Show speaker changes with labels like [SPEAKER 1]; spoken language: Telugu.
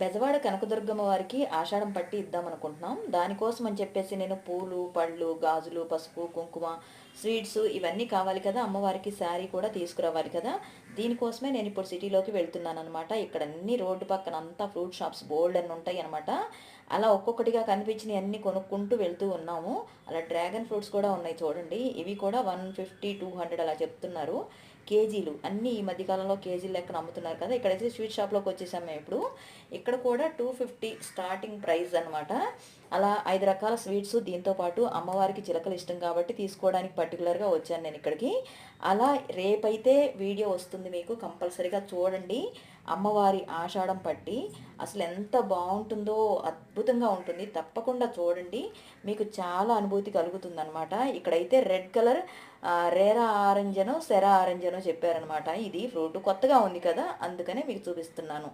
[SPEAKER 1] బెజవాడ కనకదుర్గమ్మ వారికి ఆషాఢం పట్టి ఇద్దామనుకుంటున్నాం. దానికోసం అని చెప్పేసి నేను పూలు, పళ్ళు, గాజులు, పసుపు, కుంకుమ, స్వీట్స్ ఇవన్నీ కావాలి కదా! అమ్మవారికి శారీ కూడా తీసుకురావాలి కదా! దీనికోసమే నేను ఇప్పుడు సిటీలోకి వెళ్తున్నాననమాట. ఇక్కడ అన్ని రోడ్డు పక్కన అంతా ఫ్రూట్ షాప్స్ బోలెడన్ని ఉంటాయనమాట. అలా ఒక్కొక్కటిగా కనిపించినయి అన్నీ కొనుక్కుంటూ వెళ్తూ ఉన్నాము. అలా డ్రాగన్ ఫ్రూట్స్ కూడా ఉన్నాయి చూడండి. ఇవి కూడా 150, 200 అలా చెప్తున్నారు. కేజీలు అన్నీ ఈ మధ్య కాలంలో కేజీల లెక్కన అమ్ముతున్నారు కదా! ఇక్కడైతే స్వీట్ షాప్‌లోకి వచ్చేసాం మేమిప్పుడు. ఇక్కడ కూడా 250 స్టార్టింగ్ ప్రైస్ అనమాట. అలా 5 రకాల స్వీట్స్ దీంతో పాటు అమ్మవారికి చిలకలు ఇష్టం కాబట్టి తీసుకోవడానికి పర్టికులర్‌గా వచ్చాను నేను ఇక్కడికి. అలా రేపైతే వీడియో వస్తుంది మీకు కంపల్సరీగా చూడండి. అమ్మవారి ఆషాఢం పట్టి అసలు ఎంత బావుంటుందో అద్భుతంగా ఉంటుంది. తప్పకుండా చూడండి. మీకు చాలా అనుభూతి కలుగుతుందనమాట. ఇక్కడైతే రెడ్ కలర్ రేరా ఆరెంజ్ అనో, సెరా ఆరెంజ్ అనో చెప్పారనమాట. ఇది ఫ్రూట్ కొత్తగా ఉంది కదా! అందుకనే మీకు చూపిస్తున్నాను.